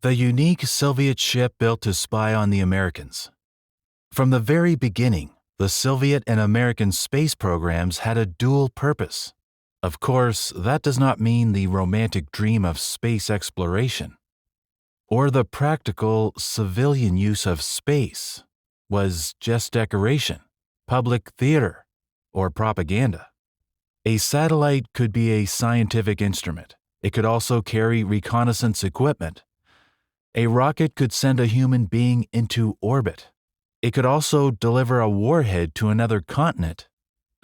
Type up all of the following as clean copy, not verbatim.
The unique Soviet ship built to spy on the Americans. From the very beginning, the Soviet and American space programs had a dual purpose. Of course, that does not mean the romantic dream of space exploration, or the practical civilian use of space was just decoration, public theater, or propaganda. A satellite could be a scientific instrument. It could also carry reconnaissance equipment. A rocket could send a human being into orbit. It could also deliver a warhead to another continent.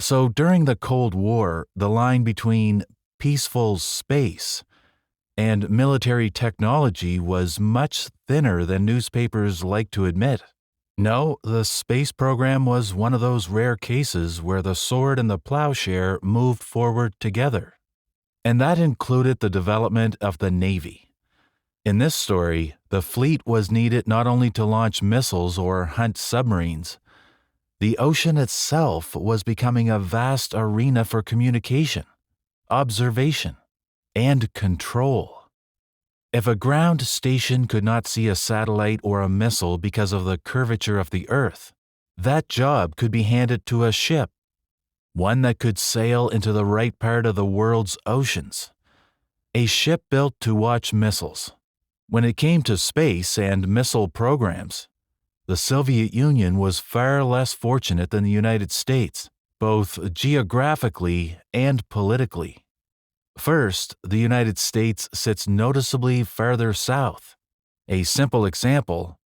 So during the Cold War, the line between peaceful space and military technology was much thinner than newspapers like to admit. No, the space program was one of those rare cases where the sword and the plowshare moved forward together. And that included the development of the Navy. In this story, the fleet was needed not only to launch missiles or hunt submarines. The ocean itself was becoming a vast arena for communication, observation, and control. If a ground station could not see a satellite or a missile because of the curvature of the Earth, that job could be handed to a ship, one that could sail into the right part of the world's oceans. A ship built to watch missiles. When it came to space and missile programs, the Soviet Union was far less fortunate than the United States, both geographically and politically. First, the United States sits noticeably farther south. A simple example,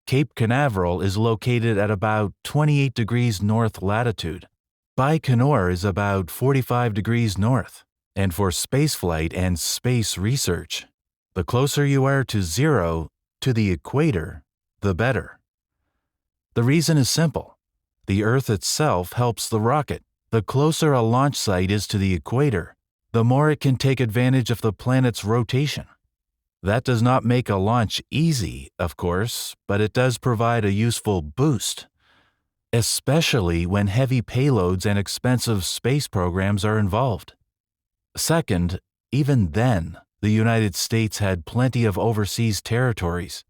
Cape Canaveral is located at about 28 degrees north latitude. Baikonur is about 45 degrees north. And for spaceflight and space research, the closer you are to zero, to the equator, the better. The reason is simple. The Earth itself helps the rocket. The closer a launch site is to the equator, the more it can take advantage of the planet's rotation. That does not make a launch easy, of course, but it does provide a useful boost, especially when heavy payloads and expensive space programs are involved. Second, even then, the United States had plenty of overseas territories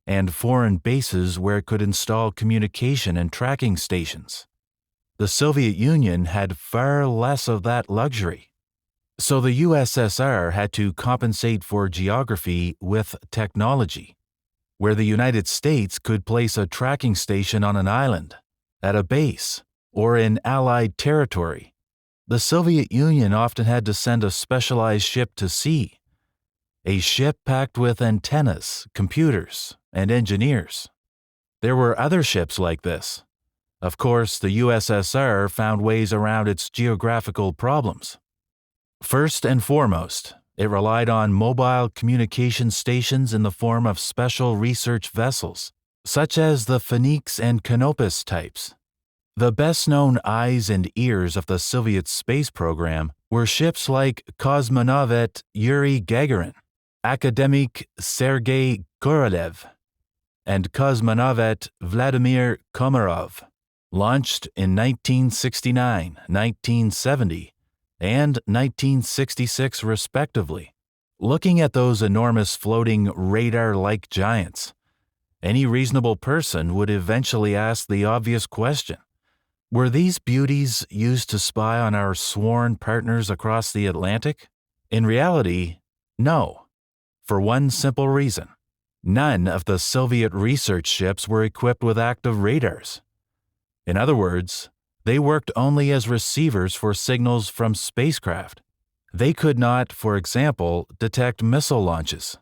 and foreign bases where it could install communication and tracking stations. The Soviet Union had far less of that luxury. So the USSR had to compensate for geography with technology, where the United States could place a tracking station on an island, at a base, or in Allied territory. The Soviet Union often had to send a specialized ship to sea, a ship packed with antennas, computers, and engineers. There were other ships like this. Of course, the USSR found ways around its geographical problems. First and foremost, it relied on mobile communication stations in the form of special research vessels, such as the Phoenix and Canopus types. The best-known eyes and ears of the Soviet space program were ships like cosmonaut Yuri Gagarin, academic Sergei Korolev, and cosmonaut Vladimir Komarov, launched in 1969, 1970, and 1966 respectively. Looking at those enormous floating radar-like giants, any reasonable person would eventually ask the obvious question: were these beauties used to spy on our sworn partners across the Atlantic? In reality, no. For one simple reason. None of the Soviet research ships were equipped with active radars. In other words, they worked only as receivers for signals from spacecraft. They could not, for example, detect missile launches.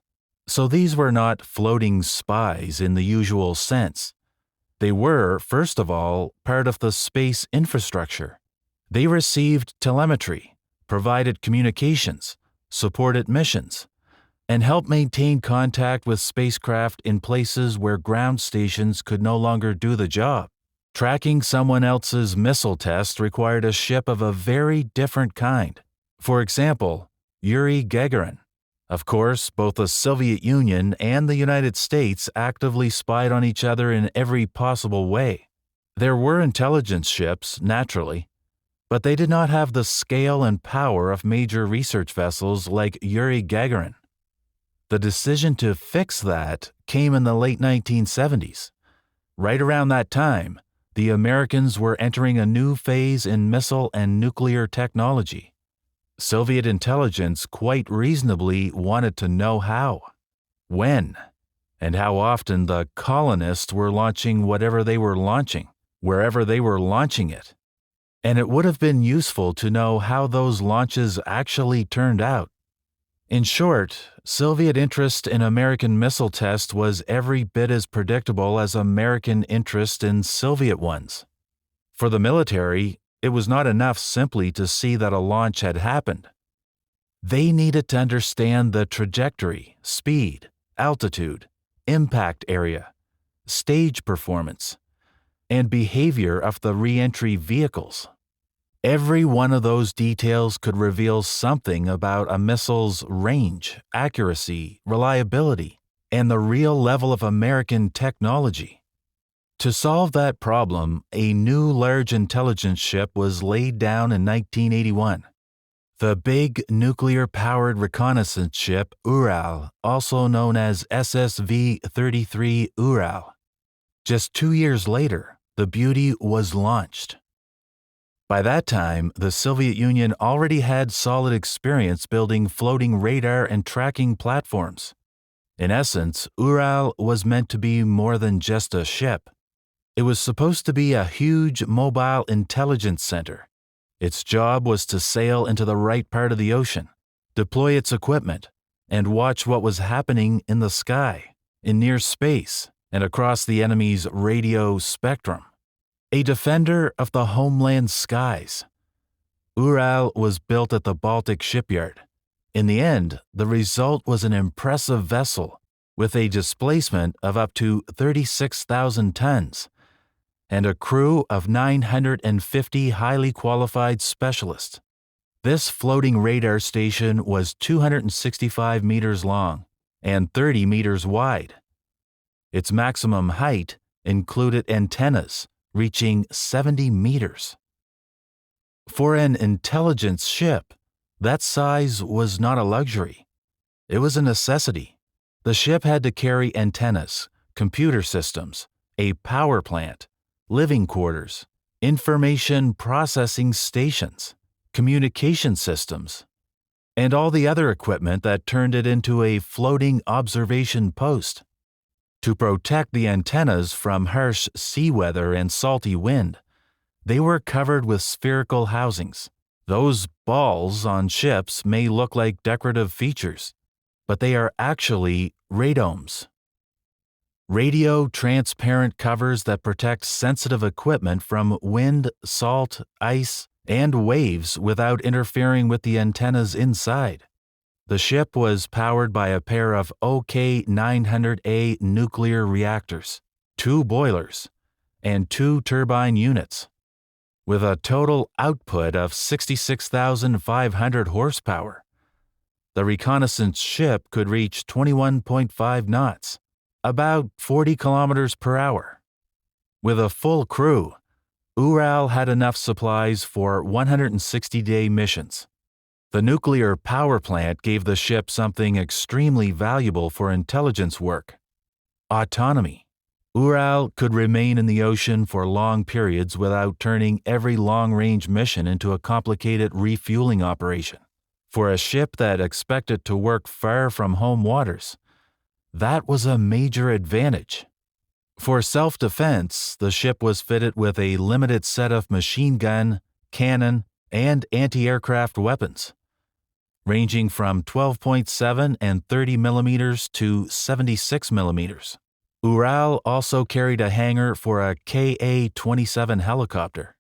So these were not floating spies in the usual sense. They were, first of all, part of the space infrastructure. They received telemetry, provided communications, supported missions, and helped maintain contact with spacecraft in places where ground stations could no longer do the job. Tracking someone else's missile test required a ship of a very different kind. For example, Yuri Gagarin. Of course, both the Soviet Union and the United States actively spied on each other in every possible way. There were intelligence ships, naturally, but they did not have the scale and power of major research vessels like Yuri Gagarin. The decision to fix that came in the late 1970s. Right around that time, the Americans were entering a new phase in missile and nuclear technology. Soviet intelligence quite reasonably wanted to know how, when, and how often the colonists were launching whatever they were launching, wherever they were launching it. And it would have been useful to know how those launches actually turned out. In short, Soviet interest in American missile tests was every bit as predictable as American interest in Soviet ones. For the military, it was not enough simply to see that a launch had happened. They needed to understand the trajectory, speed, altitude, impact area, stage performance, and behavior of the re-entry vehicles. Every one of those details could reveal something about a missile's range, accuracy, reliability, and the real level of American technology. To solve that problem, a new large intelligence ship was laid down in 1981. The big nuclear-powered reconnaissance ship Ural, also known as SSV-33 Ural. Just 2 years later, the beauty was launched. By that time, the Soviet Union already had solid experience building floating radar and tracking platforms. In essence, Ural was meant to be more than just a ship. It was supposed to be a huge mobile intelligence center. Its job was to sail into the right part of the ocean, deploy its equipment, and watch what was happening in the sky, in near space, and across the enemy's radio spectrum. A defender of the homeland skies. Ural was built at the Baltic shipyard. In the end, the result was an impressive vessel with a displacement of up to 36,000 tons and a crew of 950 highly qualified specialists. This floating radar station was 265 meters long and 30 meters wide. Its maximum height included antennas reaching 70 meters. For an intelligence ship, that size was not a luxury. It was a necessity. The ship had to carry antennas, computer systems, a power plant, living quarters, information processing stations, communication systems, and all the other equipment that turned it into a floating observation post. To protect the antennas from harsh sea weather and salty wind, they were covered with spherical housings. Those balls on ships may look like decorative features, but they are actually radomes. Radio-transparent covers that protect sensitive equipment from wind, salt, ice, and waves without interfering with the antennas inside. The ship was powered by a pair of OK-900A nuclear reactors, 2 boilers, and 2 turbine units. With a total output of 66,500 horsepower, the reconnaissance ship could reach 21.5 knots, about 40 kilometers per hour. With a full crew, Ural had enough supplies for 160-day missions. The nuclear power plant gave the ship something extremely valuable for intelligence work: autonomy. Ural could remain in the ocean for long periods without turning every long-range mission into a complicated refueling operation. For a ship that expected to work far from home waters, that was a major advantage. For self-defense, the ship was fitted with a limited set of machine gun, cannon, and anti-aircraft weapons, ranging from 12.7 and 30 millimeters to 76 millimeters. Ural also carried a hangar for a Ka-27 helicopter.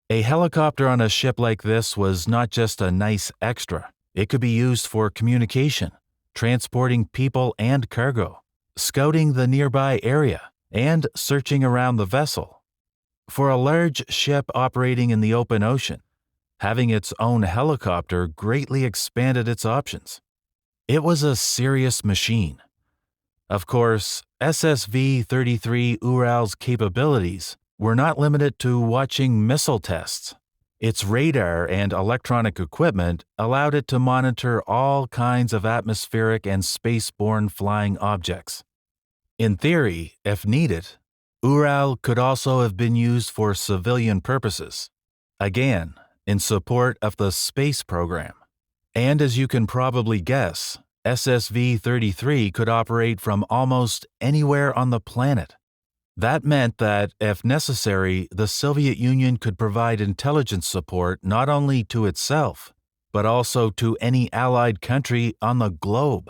A helicopter on a ship like this was not just a nice extra. It could be used for communication, transporting people and cargo, scouting the nearby area, and searching around the vessel. For a large ship operating in the open ocean, having its own helicopter greatly expanded its options. It was a serious machine. Of course, SSV-33 Ural's capabilities were not limited to watching missile tests. Its radar and electronic equipment allowed it to monitor all kinds of atmospheric and spaceborne flying objects. In theory, if needed, Ural could also have been used for civilian purposes, again, in support of the space program. And as you can probably guess, SSV-33 could operate from almost anywhere on the planet. That meant that, if necessary, the Soviet Union could provide intelligence support not only to itself, but also to any allied country on the globe.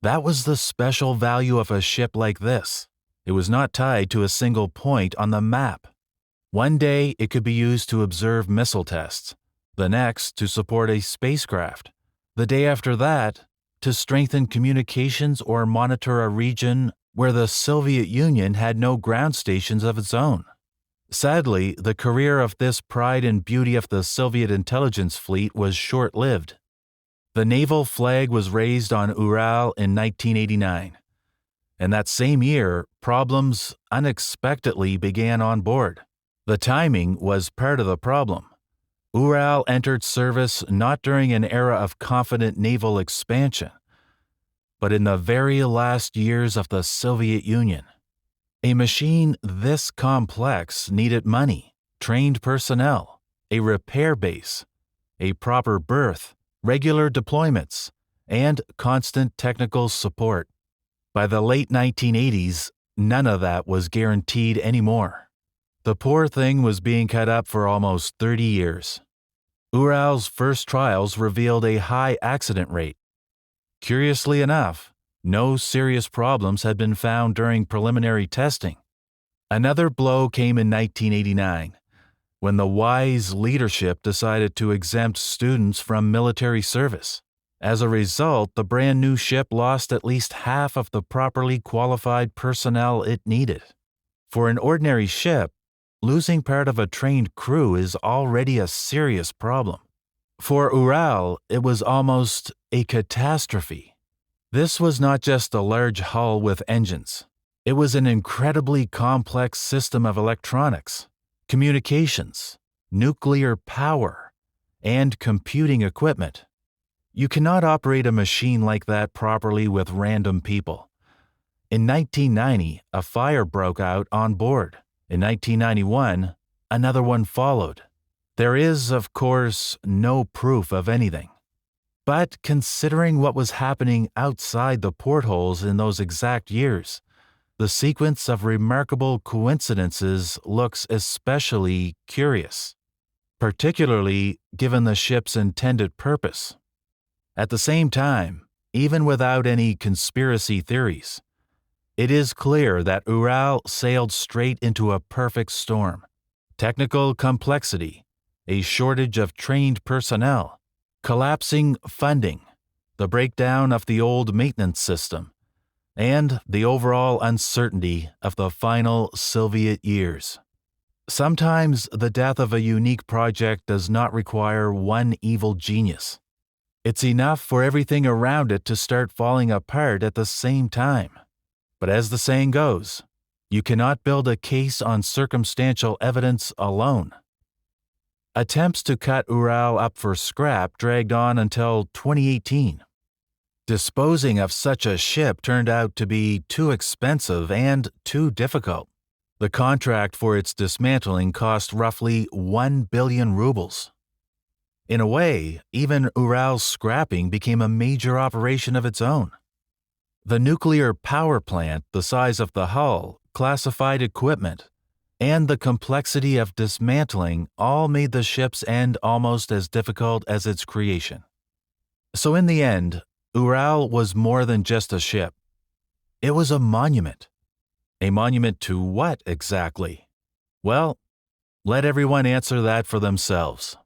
That was the special value of a ship like this. It was not tied to a single point on the map. One day it could be used to observe missile tests, the next to support a spacecraft, the day after that to strengthen communications or monitor a region where the Soviet Union had no ground stations of its own. Sadly, the career of this pride and beauty of the Soviet intelligence fleet was short-lived. The naval flag was raised on Ural in 1989, and that same year, problems unexpectedly began on board. The timing was part of the problem. Ural entered service not during an era of confident naval expansion, but in the very last years of the Soviet Union. A machine this complex needed money, trained personnel, a repair base, a proper berth, regular deployments, and constant technical support. By the late 1980s, none of that was guaranteed anymore. The poor thing was being cut up for almost 30 years. Ural's first trials revealed a high accident rate. Curiously enough, no serious problems had been found during preliminary testing. Another blow came in 1989, when the wise leadership decided to exempt students from military service. As a result, the brand new ship lost at least half of the properly qualified personnel it needed. For an ordinary ship, losing part of a trained crew is already a serious problem. For Ural, it was almost a catastrophe. This was not just a large hull with engines. It was an incredibly complex system of electronics, communications, nuclear power, and computing equipment. You cannot operate a machine like that properly with random people. In 1990, a fire broke out on board. In 1991, another one followed. There is, of course, no proof of anything. But considering what was happening outside the portholes in those exact years, the sequence of remarkable coincidences looks especially curious, particularly given the ship's intended purpose. At the same time, even without any conspiracy theories, it is clear that Ural sailed straight into a perfect storm: technical complexity, a shortage of trained personnel, collapsing funding, the breakdown of the old maintenance system, and the overall uncertainty of the final Soviet years. Sometimes the death of a unique project does not require one evil genius. It's enough for everything around it to start falling apart at the same time. But as the saying goes, you cannot build a case on circumstantial evidence alone. Attempts to cut Ural up for scrap dragged on until 2018. Disposing of such a ship turned out to be too expensive and too difficult. The contract for its dismantling cost roughly 1 billion rubles. In a way, even Ural's scrapping became a major operation of its own. The nuclear power plant, the size of the hull, classified equipment, and the complexity of dismantling all made the ship's end almost as difficult as its creation. So in the end, Ural was more than just a ship. It was a monument. A monument to what exactly? Well, let everyone answer that for themselves.